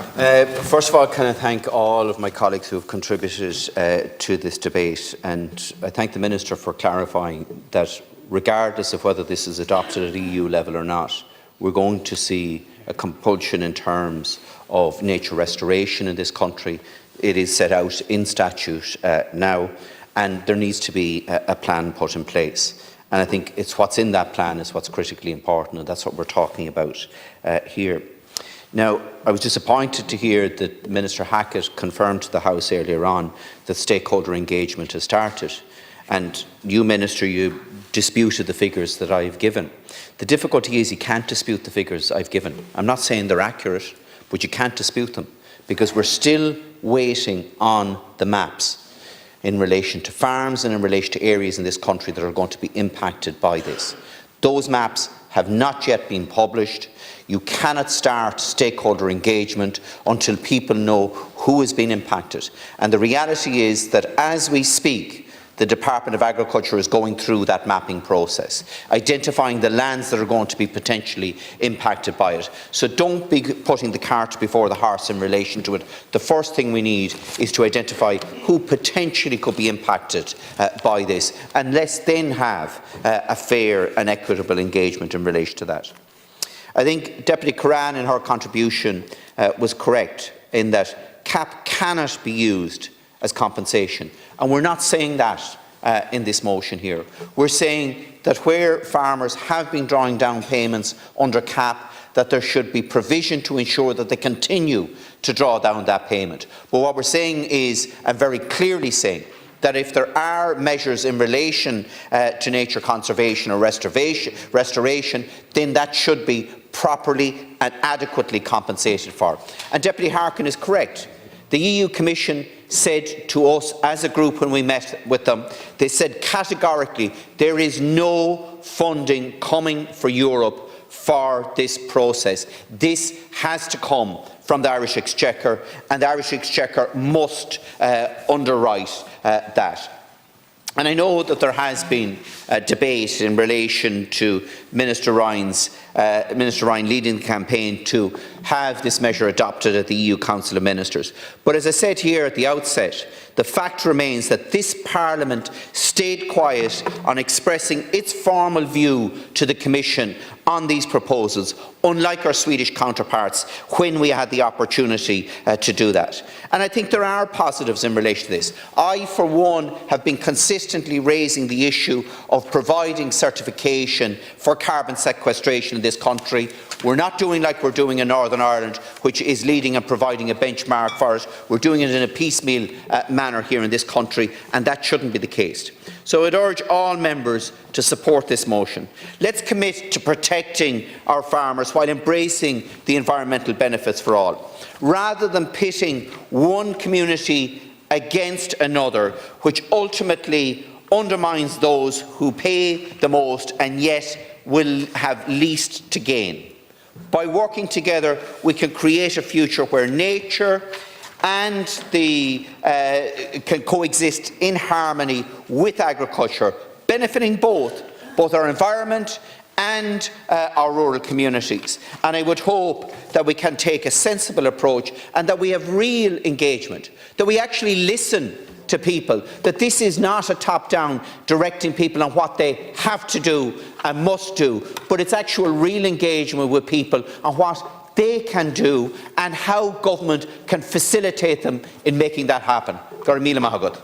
First of all, can I thank all of my colleagues who have contributed to this debate, and I thank the Minister for clarifying that regardless of whether this is adopted at EU level or not, we're going to see a compulsion in terms of nature restoration in this country. It is set out in statute now, and there needs to be a plan put in place. And I think it's what's in that plan is what's critically important, and that's what we're talking about here. Now, I was disappointed to hear that Minister Hackett confirmed to the House earlier on that stakeholder engagement has started. And you, Minister, you disputed the figures that I've given. The difficulty is you can't dispute the figures I've given. I'm not saying they're accurate, but you can't dispute them because we're still waiting on the maps in relation to farms and in relation to areas in this country that are going to be impacted by this. Those maps have not yet been published. You cannot start stakeholder engagement until people know who has been impacted. And the reality is that as we speak, the Department of Agriculture is going through that mapping process, identifying the lands that are going to be potentially impacted by it. So don't be putting the cart before the horse in relation to it. The first thing we need is to identify who potentially could be impacted by this, and let's then have a fair and equitable engagement in relation to that. I think Deputy Curran in her contribution was correct in that CAP cannot be used as compensation. And we're not saying that in this motion here. We're saying that where farmers have been drawing down payments under CAP, that there should be provision to ensure that they continue to draw down that payment. But what we're saying is, and very clearly saying, that if there are measures in relation to nature conservation or restoration, then that should be properly and adequately compensated for. And Deputy Harkin is correct. The EU Commission said to us as a group when we met with them, they said categorically there is no funding coming for Europe for this process. This has to come from the Irish Exchequer, and the Irish Exchequer must underwrite that. And I know that there has been a debate in relation to Minister Ryan leading the campaign to have this measure adopted at the EU Council of Ministers. But as I said here at the outset, the fact remains that this Parliament stayed quiet on expressing its formal view to the Commission on these proposals, unlike our Swedish counterparts when we had the opportunity to do that. And I think there are positives in relation to this. I, for one, have been consistently raising the issue of providing certification for carbon sequestration in this country. We're not doing like we're doing in Northern Ireland, which is leading and providing a benchmark for it. We're doing it in a piecemeal manner here in this country, and that shouldn't be the case. So I'd urge all members to support this motion. Let's commit to protecting our farmers while embracing the environmental benefits for all, rather than pitting one community against another, which ultimately undermines those who pay the most and yet will have least to gain. By working together, we can create a future where nature and can coexist in harmony with agriculture, benefiting both our environment and our rural communities. And I would hope that we can take a sensible approach and that we have real engagement, that we actually listen to people, that this is not a top-down directing people on what they have to do and must do, but it's actual real engagement with people on what they can do and how government can facilitate them in making that happen. Gar míle maith agad.